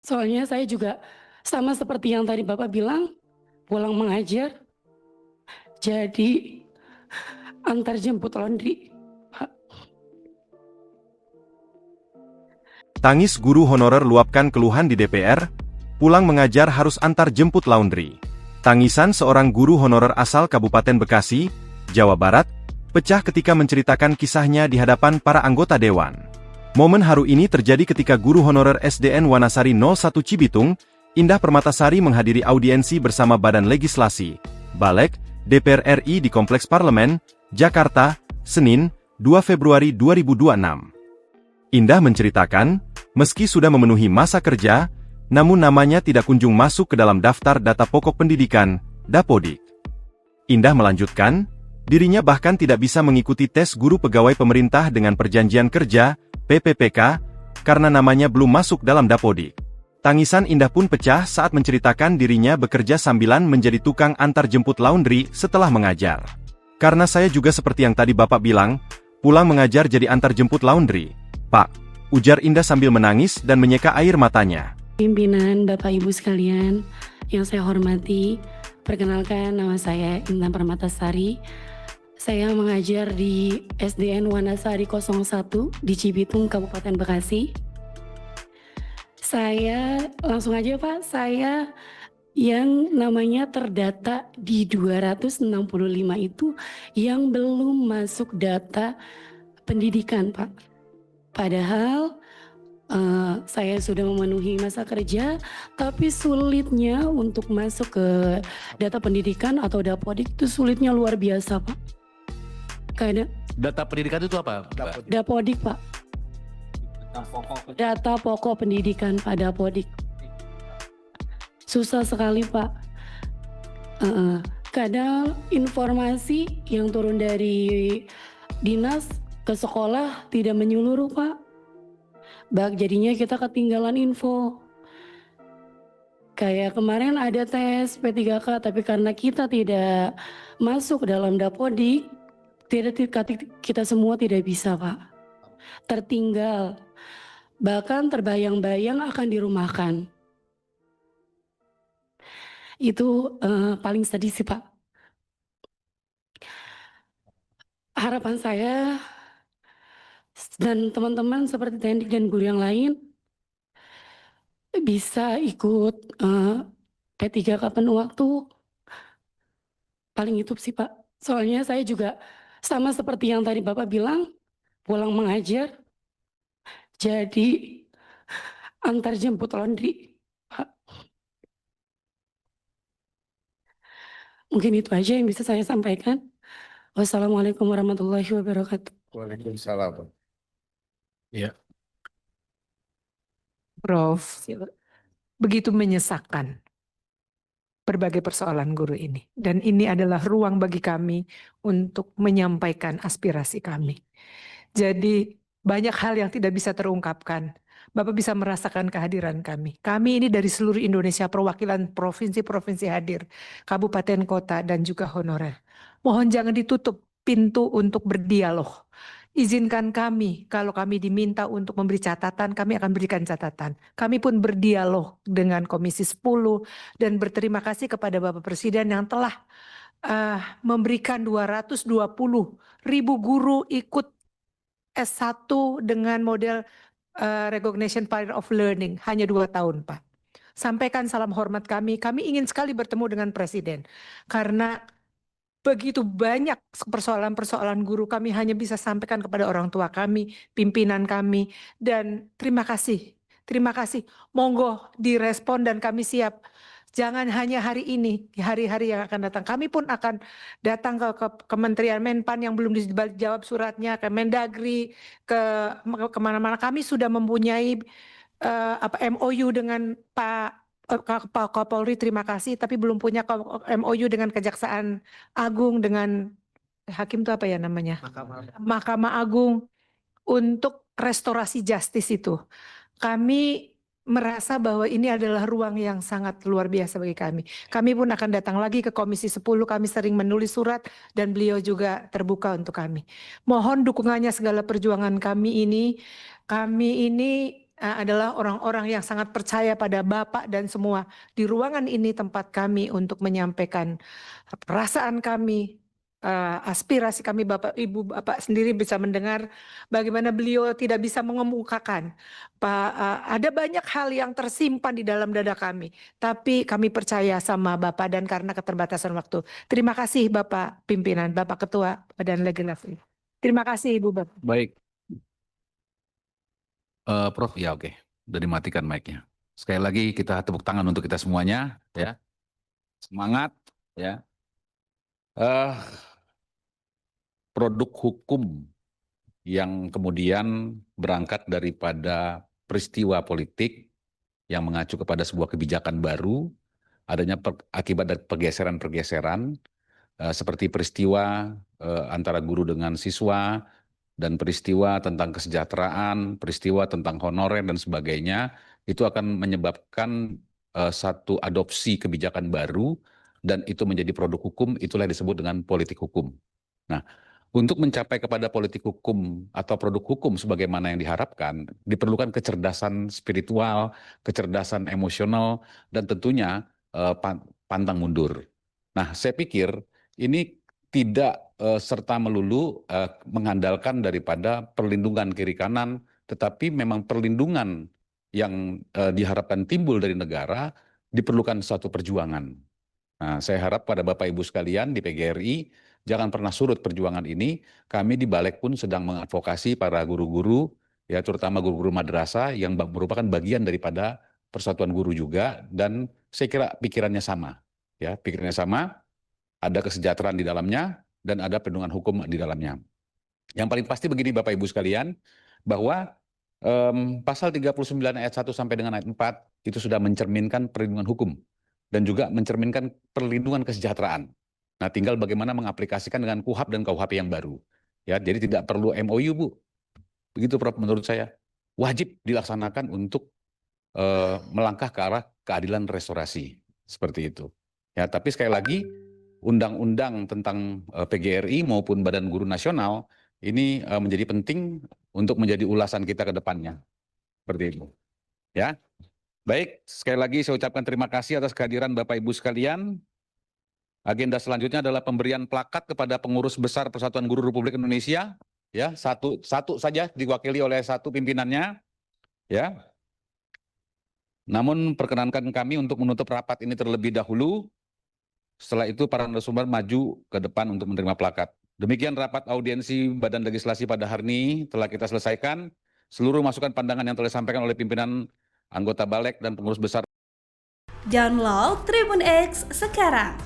Soalnya saya juga sama seperti yang tadi Bapak bilang, pulang mengajar, jadi antar jemput laundry. Tangis guru honorer luapkan keluhan di DPR, pulang mengajar harus antar jemput laundry. Tangisan seorang guru honorer asal Kabupaten Bekasi, Jawa Barat, pecah ketika menceritakan kisahnya di hadapan para anggota dewan. Momen haru ini terjadi ketika guru honorer SDN Wanasari 01 Cibitung, Indah Permatasari menghadiri audiensi bersama Badan Legislasi, Balek, DPR RI di Kompleks Parlemen, Jakarta, Senin, 2 Februari 2026. Indah menceritakan, meski sudah memenuhi masa kerja, namun namanya tidak kunjung masuk ke dalam daftar data pokok pendidikan, Dapodik. Indah melanjutkan, dirinya bahkan tidak bisa mengikuti tes guru pegawai pemerintah dengan perjanjian kerja, PPPK, karena namanya belum masuk dalam Dapodik. Tangisan Indah pun pecah saat menceritakan dirinya bekerja sambilan menjadi tukang antar jemput laundry setelah mengajar. Karena saya juga seperti yang tadi Bapak bilang, pulang mengajar jadi antar jemput laundry, Pak, ujar Indah sambil menangis dan menyeka air matanya. Pimpinan Bapak Ibu sekalian yang saya hormati, perkenalkan nama saya Indah Permatasari. Saya mengajar di SDN Wanasari 01 di Cibitung, Kabupaten Bekasi. Saya langsung aja Pak, saya yang namanya terdata di 265 itu yang belum masuk data pendidikan Pak. Padahal saya sudah memenuhi masa kerja, tapi sulitnya untuk masuk ke data pendidikan atau Dapodik itu sulitnya luar biasa Pak. Karena Data pendidikan itu apa? Dapodik Pak, data pokok pendidikan Pak, Dapodik. Susah sekali Pak. Kadang informasi yang turun dari dinas ke sekolah tidak menyeluruh Pak. Jadinya kita ketinggalan info. Kayak kemarin ada tes P3K, tapi karena kita tidak masuk dalam Dapodik, kita semua tidak bisa Pak. Tertinggal, bahkan terbayang-bayang akan dirumahkan. Itu paling sedih sih Pak. Harapan saya dan teman-teman seperti Tendik dan guru yang lain bisa ikut P3K penuh waktu. Paling itu sih Pak. Soalnya saya juga sama seperti yang tadi Bapak bilang, pulang mengajar, jadi antar jemput laundry. Pak. Mungkin itu aja yang bisa saya sampaikan. Wassalamualaikum warahmatullahi wabarakatuh. Waalaikumsalam. Ya. Prof, begitu menyesakan berbagai persoalan guru ini. Dan ini adalah ruang bagi kami untuk menyampaikan aspirasi kami. Jadi banyak hal yang tidak bisa terungkapkan. Bapak bisa merasakan kehadiran kami. Kami ini dari seluruh Indonesia, perwakilan provinsi-provinsi hadir, kabupaten, kota, dan juga honorer. Mohon jangan ditutup pintu untuk berdialog. Izinkan kami, kalau kami diminta untuk memberi catatan, kami akan berikan catatan. Kami pun berdialog dengan Komisi 10 dan berterima kasih kepada Bapak Presiden yang telah memberikan 220.000 guru ikut S1 dengan model Recognition Period of Learning, hanya 2 tahun Pak. Sampaikan salam hormat kami ingin sekali bertemu dengan Presiden, karena begitu banyak persoalan-persoalan guru kami hanya bisa sampaikan kepada orang tua kami, pimpinan kami, dan terima kasih, monggo direspon dan kami siap. Jangan hanya hari ini, di hari-hari yang akan datang. Kami pun akan datang ke Kementerian Menpan yang belum dijawab suratnya, ke Mendagri, kemana-mana. Kami sudah mempunyai MOU dengan Pak Kapolri, terima kasih, tapi belum punya MOU dengan Kejaksaan Agung, dengan hakim itu apa ya namanya? Mahkamah Agung, untuk restorasi justice itu. Kami merasa bahwa ini adalah ruang yang sangat luar biasa bagi kami. Kami pun akan datang lagi ke Komisi 10, kami sering menulis surat dan beliau juga terbuka untuk kami. Mohon dukungannya segala perjuangan kami ini adalah orang-orang yang sangat percaya pada Bapak dan semua. Di ruangan ini tempat kami untuk menyampaikan perasaan kami, aspirasi kami. Bapak Ibu Bapak sendiri bisa mendengar bagaimana beliau tidak bisa mengemukakan. Ada banyak hal yang tersimpan di dalam dada kami. Tapi kami percaya sama Bapak dan karena keterbatasan waktu. Terima kasih Bapak Pimpinan, Bapak Ketua Badan Legislasi. Terima kasih Ibu Bapak. Baik. Prof, ya oke. Udah dimatikan mic-nya. Sekali lagi kita tepuk tangan untuk kita semuanya, ya. Semangat, ya. Produk hukum yang kemudian berangkat daripada peristiwa politik yang mengacu kepada sebuah kebijakan baru, adanya akibat dari pergeseran-pergeseran, seperti peristiwa antara guru dengan siswa, dan peristiwa tentang kesejahteraan, peristiwa tentang honorer dan sebagainya, itu akan menyebabkan satu adopsi kebijakan baru, dan itu menjadi produk hukum, itulah yang disebut dengan politik hukum. Nah, untuk mencapai kepada politik hukum atau produk hukum sebagaimana yang diharapkan, diperlukan kecerdasan spiritual, kecerdasan emosional, dan tentunya pantang mundur. Nah, saya pikir ini tidak serta melulu mengandalkan daripada perlindungan kiri kanan, tetapi memang perlindungan yang diharapkan timbul dari negara diperlukan suatu perjuangan. Nah, saya harap pada Bapak Ibu sekalian di PGRI jangan pernah surut perjuangan ini. Kami di Balek pun sedang mengadvokasi para guru-guru, ya terutama guru-guru madrasah yang merupakan bagian daripada Persatuan Guru juga, dan saya kira pikirannya sama, ya pikirannya sama. Ada kesejahteraan di dalamnya dan ada perlindungan hukum di dalamnya. Yang paling pasti begini Bapak Ibu sekalian, bahwa pasal 39 ayat 1 sampai dengan ayat 4 itu sudah mencerminkan perlindungan hukum dan juga mencerminkan perlindungan kesejahteraan. Nah, tinggal bagaimana mengaplikasikan dengan KUHAP dan KUHP yang baru. Ya, jadi tidak perlu MOU, Bu. Begitu Prof, menurut saya. Wajib dilaksanakan untuk melangkah ke arah keadilan restorasi. Seperti itu. Ya, tapi sekali lagi, undang-undang tentang PGRI maupun Badan Guru Nasional ini menjadi penting untuk menjadi ulasan kita ke depannya. Seperti itu. Ya. Baik, sekali lagi saya ucapkan terima kasih atas kehadiran Bapak Ibu sekalian. Agenda selanjutnya adalah pemberian plakat kepada pengurus besar Persatuan Guru Republik Indonesia. Ya, satu saja diwakili oleh satu pimpinannya. Ya. Namun perkenankan kami untuk menutup rapat ini terlebih dahulu. Setelah itu para narasumber maju ke depan untuk menerima plakat. Demikian rapat audiensi Badan Legislasi pada hari ini telah kita selesaikan. Seluruh masukan pandangan yang telah disampaikan oleh pimpinan anggota Balek dan pengurus besar. Download Tribun X sekarang.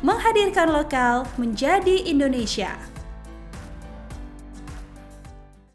Menghadirkan lokal menjadi Indonesia.